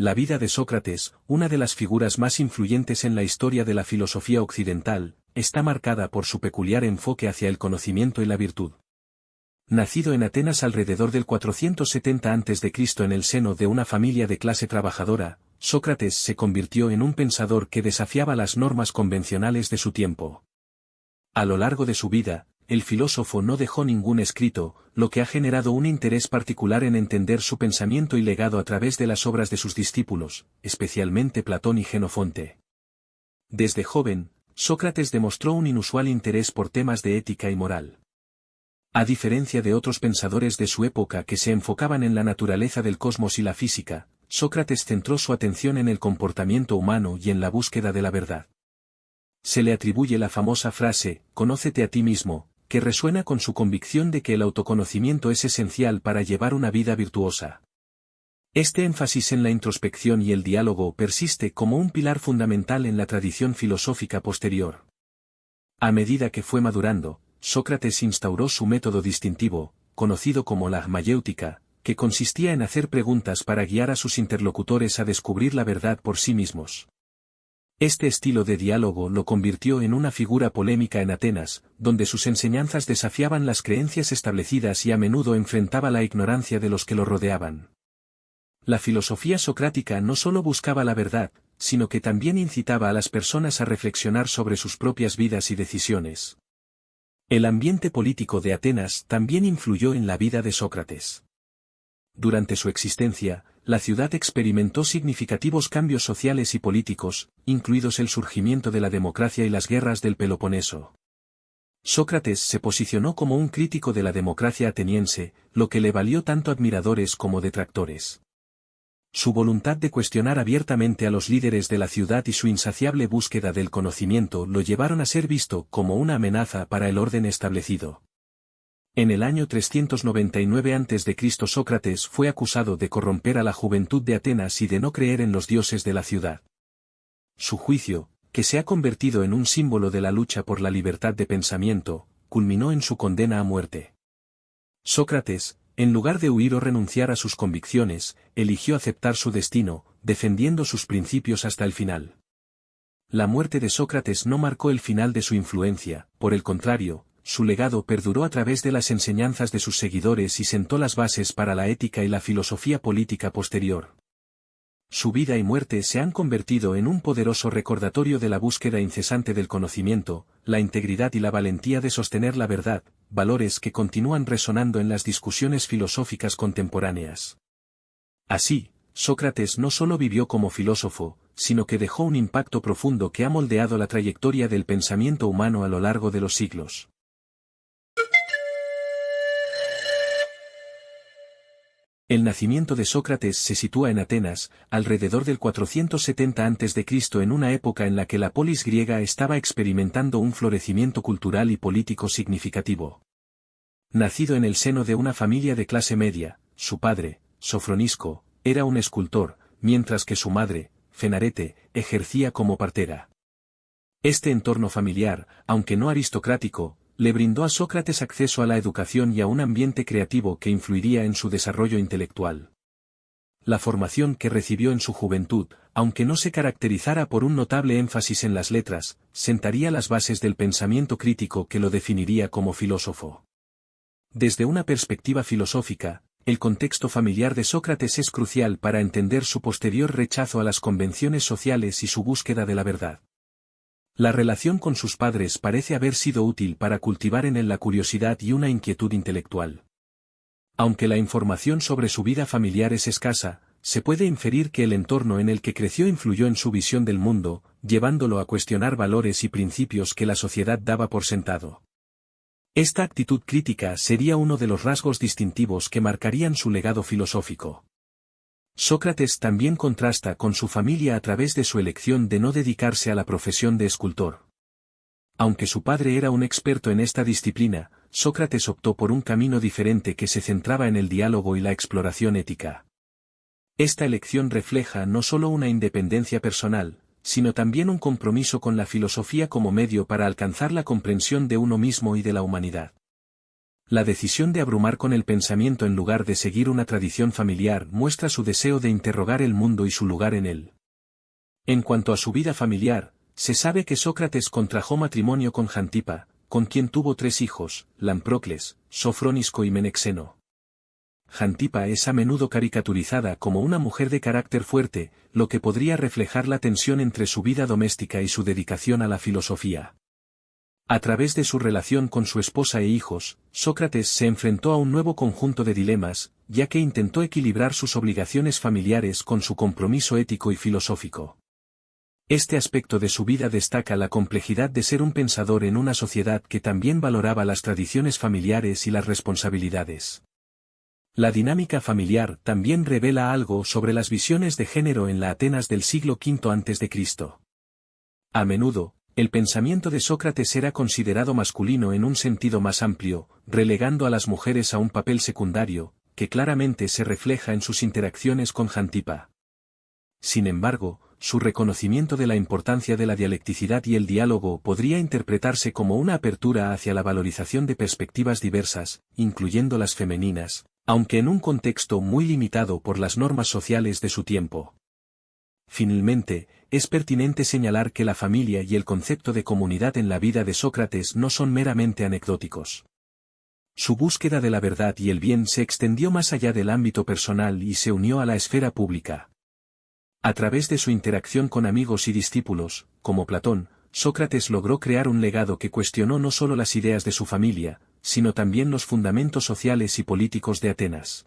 La vida de Sócrates, una de las figuras más influyentes en la historia de la filosofía occidental, está marcada por su peculiar enfoque hacia el conocimiento y la virtud. Nacido en Atenas alrededor del 470 a.C. en el seno de una familia de clase trabajadora, Sócrates se convirtió en un pensador que desafiaba las normas convencionales de su tiempo. A lo largo de su vida, el filósofo no dejó ningún escrito, lo que ha generado un interés particular en entender su pensamiento y legado a través de las obras de sus discípulos, especialmente Platón y Jenofonte. Desde joven, Sócrates demostró un inusual interés por temas de ética y moral. A diferencia de otros pensadores de su época que se enfocaban en la naturaleza del cosmos y la física, Sócrates centró su atención en el comportamiento humano y en la búsqueda de la verdad. Se le atribuye la famosa frase, «Conócete a ti mismo», que resuena con su convicción de que el autoconocimiento es esencial para llevar una vida virtuosa. Este énfasis en la introspección y el diálogo persiste como un pilar fundamental en la tradición filosófica posterior. A medida que fue madurando, Sócrates instauró su método distintivo, conocido como la mayéutica, que consistía en hacer preguntas para guiar a sus interlocutores a descubrir la verdad por sí mismos. Este estilo de diálogo lo convirtió en una figura polémica en Atenas, donde sus enseñanzas desafiaban las creencias establecidas y a menudo enfrentaba la ignorancia de los que lo rodeaban. La filosofía socrática no solo buscaba la verdad, sino que también incitaba a las personas a reflexionar sobre sus propias vidas y decisiones. El ambiente político de Atenas también influyó en la vida de Sócrates. Durante su existencia, la ciudad experimentó significativos cambios sociales y políticos, incluidos el surgimiento de la democracia y las guerras del Peloponeso. Sócrates se posicionó como un crítico de la democracia ateniense, lo que le valió tanto admiradores como detractores. Su voluntad de cuestionar abiertamente a los líderes de la ciudad y su insaciable búsqueda del conocimiento lo llevaron a ser visto como una amenaza para el orden establecido. En el año 399 a.C. Sócrates fue acusado de corromper a la juventud de Atenas y de no creer en los dioses de la ciudad. Su juicio, que se ha convertido en un símbolo de la lucha por la libertad de pensamiento, culminó en su condena a muerte. Sócrates, en lugar de huir o renunciar a sus convicciones, eligió aceptar su destino, defendiendo sus principios hasta el final. La muerte de Sócrates no marcó el final de su influencia, por el contrario, su legado perduró a través de las enseñanzas de sus seguidores y sentó las bases para la ética y la filosofía política posterior. Su vida y muerte se han convertido en un poderoso recordatorio de la búsqueda incesante del conocimiento, la integridad y la valentía de sostener la verdad, valores que continúan resonando en las discusiones filosóficas contemporáneas. Así, Sócrates no solo vivió como filósofo, sino que dejó un impacto profundo que ha moldeado la trayectoria del pensamiento humano a lo largo de los siglos. El nacimiento de Sócrates se sitúa en Atenas, alrededor del 470 a.C. en una época en la que la polis griega estaba experimentando un florecimiento cultural y político significativo. Nacido en el seno de una familia de clase media, su padre, Sofronisco, era un escultor, mientras que su madre, Fenarete, ejercía como partera. Este entorno familiar, aunque no aristocrático, le brindó a Sócrates acceso a la educación y a un ambiente creativo que influiría en su desarrollo intelectual. La formación que recibió en su juventud, aunque no se caracterizara por un notable énfasis en las letras, sentaría las bases del pensamiento crítico que lo definiría como filósofo. Desde una perspectiva filosófica, el contexto familiar de Sócrates es crucial para entender su posterior rechazo a las convenciones sociales y su búsqueda de la verdad. La relación con sus padres parece haber sido útil para cultivar en él la curiosidad y una inquietud intelectual. Aunque la información sobre su vida familiar es escasa, se puede inferir que el entorno en el que creció influyó en su visión del mundo, llevándolo a cuestionar valores y principios que la sociedad daba por sentado. Esta actitud crítica sería uno de los rasgos distintivos que marcarían su legado filosófico. Sócrates también contrasta con su familia a través de su elección de no dedicarse a la profesión de escultor. Aunque su padre era un experto en esta disciplina, Sócrates optó por un camino diferente que se centraba en el diálogo y la exploración ética. Esta elección refleja no solo una independencia personal, sino también un compromiso con la filosofía como medio para alcanzar la comprensión de uno mismo y de la humanidad. La decisión de abrumar con el pensamiento en lugar de seguir una tradición familiar muestra su deseo de interrogar el mundo y su lugar en él. En cuanto a su vida familiar, se sabe que Sócrates contrajo matrimonio con Jantipa, con quien tuvo 3 hijos, Lamprocles, Sofrónisco y Menexeno. Jantipa es a menudo caricaturizada como una mujer de carácter fuerte, lo que podría reflejar la tensión entre su vida doméstica y su dedicación a la filosofía. A través de su relación con su esposa e hijos, Sócrates se enfrentó a un nuevo conjunto de dilemas, ya que intentó equilibrar sus obligaciones familiares con su compromiso ético y filosófico. Este aspecto de su vida destaca la complejidad de ser un pensador en una sociedad que también valoraba las tradiciones familiares y las responsabilidades. La dinámica familiar también revela algo sobre las visiones de género en la Atenas del siglo V a.C. A menudo, el pensamiento de Sócrates era considerado masculino en un sentido más amplio, relegando a las mujeres a un papel secundario, que claramente se refleja en sus interacciones con Jantipa. Sin embargo, su reconocimiento de la importancia de la dialecticidad y el diálogo podría interpretarse como una apertura hacia la valorización de perspectivas diversas, incluyendo las femeninas, aunque en un contexto muy limitado por las normas sociales de su tiempo. Finalmente, es pertinente señalar que la familia y el concepto de comunidad en la vida de Sócrates no son meramente anecdóticos. Su búsqueda de la verdad y el bien se extendió más allá del ámbito personal y se unió a la esfera pública. A través de su interacción con amigos y discípulos, como Platón, Sócrates logró crear un legado que cuestionó no solo las ideas de su familia, sino también los fundamentos sociales y políticos de Atenas.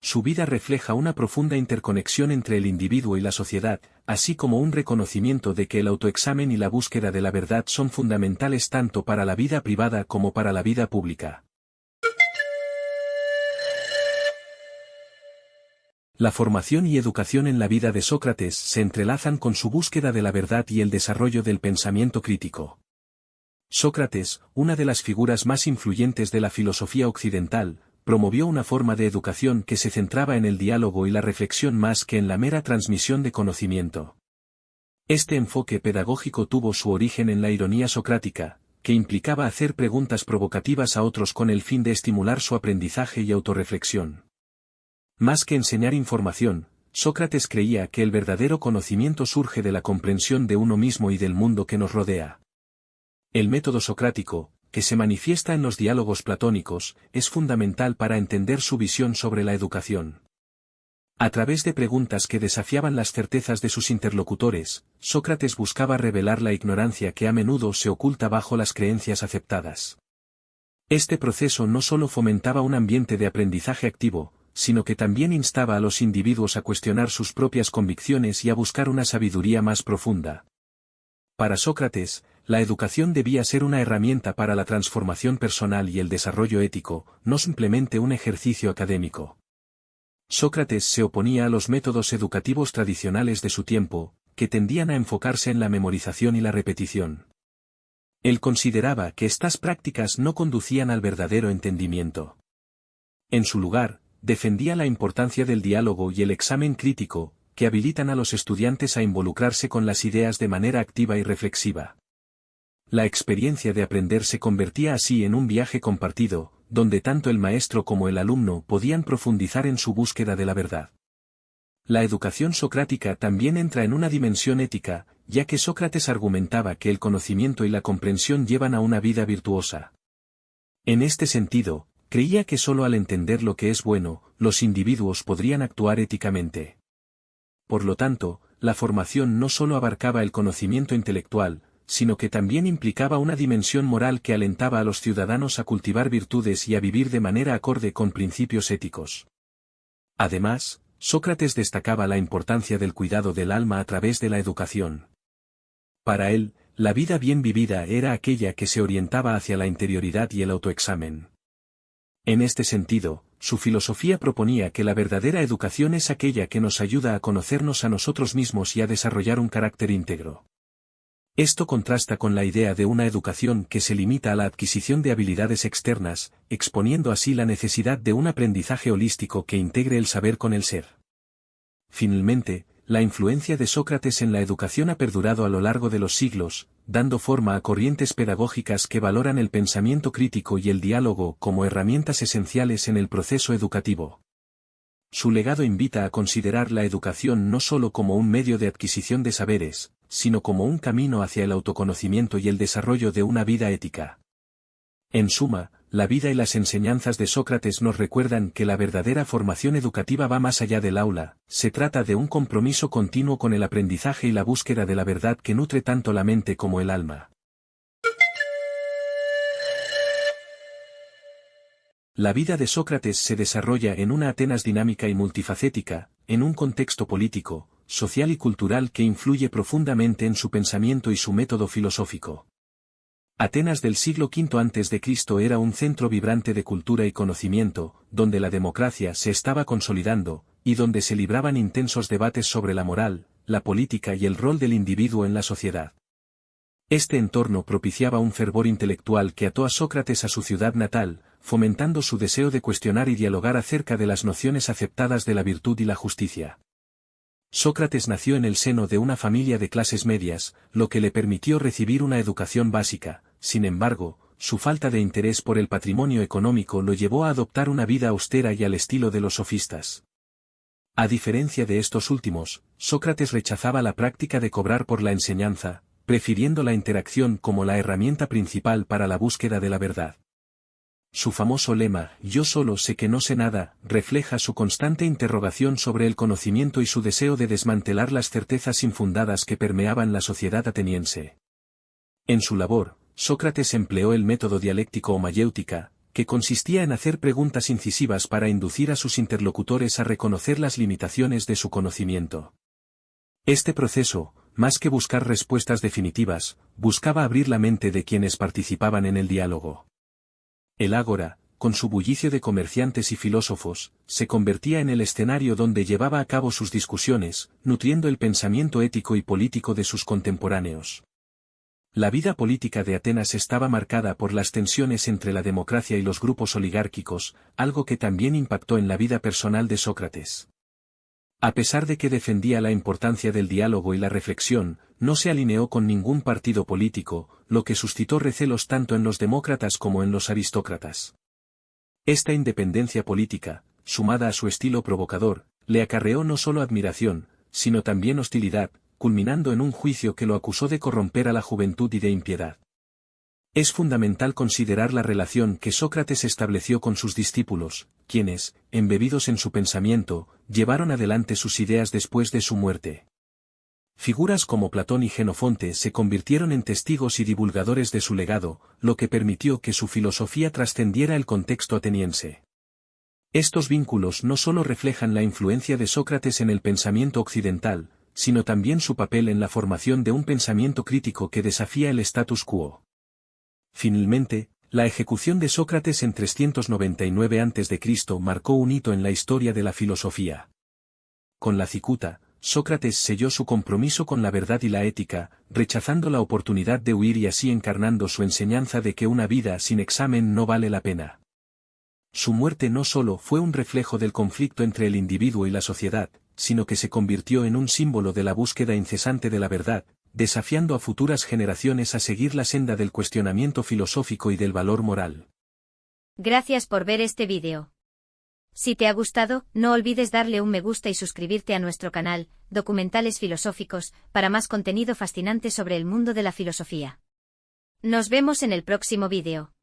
Su vida refleja una profunda interconexión entre el individuo y la sociedad, así como un reconocimiento de que el autoexamen y la búsqueda de la verdad son fundamentales tanto para la vida privada como para la vida pública. La formación y educación en la vida de Sócrates se entrelazan con su búsqueda de la verdad y el desarrollo del pensamiento crítico. Sócrates, una de las figuras más influyentes de la filosofía occidental, promovió una forma de educación que se centraba en el diálogo y la reflexión más que en la mera transmisión de conocimiento. Este enfoque pedagógico tuvo su origen en la ironía socrática, que implicaba hacer preguntas provocativas a otros con el fin de estimular su aprendizaje y autorreflexión. Más que enseñar información, Sócrates creía que el verdadero conocimiento surge de la comprensión de uno mismo y del mundo que nos rodea. El método socrático, que se manifiesta en los diálogos platónicos, es fundamental para entender su visión sobre la educación. A través de preguntas que desafiaban las certezas de sus interlocutores, Sócrates buscaba revelar la ignorancia que a menudo se oculta bajo las creencias aceptadas. Este proceso no solo fomentaba un ambiente de aprendizaje activo, sino que también instaba a los individuos a cuestionar sus propias convicciones y a buscar una sabiduría más profunda. Para Sócrates, la educación debía ser una herramienta para la transformación personal y el desarrollo ético, no simplemente un ejercicio académico. Sócrates se oponía a los métodos educativos tradicionales de su tiempo, que tendían a enfocarse en la memorización y la repetición. Él consideraba que estas prácticas no conducían al verdadero entendimiento. En su lugar, defendía la importancia del diálogo y el examen crítico, que habilitan a los estudiantes a involucrarse con las ideas de manera activa y reflexiva. La experiencia de aprender se convertía así en un viaje compartido, donde tanto el maestro como el alumno podían profundizar en su búsqueda de la verdad. La educación socrática también entra en una dimensión ética, ya que Sócrates argumentaba que el conocimiento y la comprensión llevan a una vida virtuosa. En este sentido, creía que solo al entender lo que es bueno, los individuos podrían actuar éticamente. Por lo tanto, la formación no solo abarcaba el conocimiento intelectual, sino que también implicaba una dimensión moral que alentaba a los ciudadanos a cultivar virtudes y a vivir de manera acorde con principios éticos. Además, Sócrates destacaba la importancia del cuidado del alma a través de la educación. Para él, la vida bien vivida era aquella que se orientaba hacia la interioridad y el autoexamen. En este sentido, su filosofía proponía que la verdadera educación es aquella que nos ayuda a conocernos a nosotros mismos y a desarrollar un carácter íntegro. Esto contrasta con la idea de una educación que se limita a la adquisición de habilidades externas, exponiendo así la necesidad de un aprendizaje holístico que integre el saber con el ser. Finalmente, la influencia de Sócrates en la educación ha perdurado a lo largo de los siglos, dando forma a corrientes pedagógicas que valoran el pensamiento crítico y el diálogo como herramientas esenciales en el proceso educativo. Su legado invita a considerar la educación no solo como un medio de adquisición de saberes, sino como un camino hacia el autoconocimiento y el desarrollo de una vida ética. En suma, la vida y las enseñanzas de Sócrates nos recuerdan que la verdadera formación educativa va más allá del aula, se trata de un compromiso continuo con el aprendizaje y la búsqueda de la verdad que nutre tanto la mente como el alma. La vida de Sócrates se desarrolla en una Atenas dinámica y multifacética, en un contexto político, social y cultural que influye profundamente en su pensamiento y su método filosófico. Atenas del siglo V a.C. era un centro vibrante de cultura y conocimiento, donde la democracia se estaba consolidando, y donde se libraban intensos debates sobre la moral, la política y el rol del individuo en la sociedad. Este entorno propiciaba un fervor intelectual que ató a Sócrates a su ciudad natal, fomentando su deseo de cuestionar y dialogar acerca de las nociones aceptadas de la virtud y la justicia. Sócrates nació en el seno de una familia de clases medias, lo que le permitió recibir una educación básica. Sin embargo, su falta de interés por el patrimonio económico lo llevó a adoptar una vida austera y al estilo de los sofistas. A diferencia de estos últimos, Sócrates rechazaba la práctica de cobrar por la enseñanza, prefiriendo la interacción como la herramienta principal para la búsqueda de la verdad. Su famoso lema, "Yo solo sé que no sé nada", refleja su constante interrogación sobre el conocimiento y su deseo de desmantelar las certezas infundadas que permeaban la sociedad ateniense. En su labor, Sócrates empleó el método dialéctico o mayéutica, que consistía en hacer preguntas incisivas para inducir a sus interlocutores a reconocer las limitaciones de su conocimiento. Este proceso, más que buscar respuestas definitivas, buscaba abrir la mente de quienes participaban en el diálogo. El ágora, con su bullicio de comerciantes y filósofos, se convertía en el escenario donde llevaba a cabo sus discusiones, nutriendo el pensamiento ético y político de sus contemporáneos. La vida política de Atenas estaba marcada por las tensiones entre la democracia y los grupos oligárquicos, algo que también impactó en la vida personal de Sócrates. A pesar de que defendía la importancia del diálogo y la reflexión, no se alineó con ningún partido político, lo que suscitó recelos tanto en los demócratas como en los aristócratas. Esta independencia política, sumada a su estilo provocador, le acarreó no solo admiración, sino también hostilidad, culminando en un juicio que lo acusó de corromper a la juventud y de impiedad. Es fundamental considerar la relación que Sócrates estableció con sus discípulos, quienes, embebidos en su pensamiento, llevaron adelante sus ideas después de su muerte. Figuras como Platón y Jenofonte se convirtieron en testigos y divulgadores de su legado, lo que permitió que su filosofía trascendiera el contexto ateniense. Estos vínculos no solo reflejan la influencia de Sócrates en el pensamiento occidental, sino también su papel en la formación de un pensamiento crítico que desafía el status quo. Finalmente, la ejecución de Sócrates en 399 a.C. marcó un hito en la historia de la filosofía. Con la cicuta, Sócrates selló su compromiso con la verdad y la ética, rechazando la oportunidad de huir y así encarnando su enseñanza de que una vida sin examen no vale la pena. Su muerte no solo fue un reflejo del conflicto entre el individuo y la sociedad, sino que se convirtió en un símbolo de la búsqueda incesante de la verdad, desafiando a futuras generaciones a seguir la senda del cuestionamiento filosófico y del valor moral. Gracias por ver este vídeo. Si te ha gustado, no olvides darle un me gusta y suscribirte a nuestro canal, Documentales Filosóficos, para más contenido fascinante sobre el mundo de la filosofía. Nos vemos en el próximo vídeo.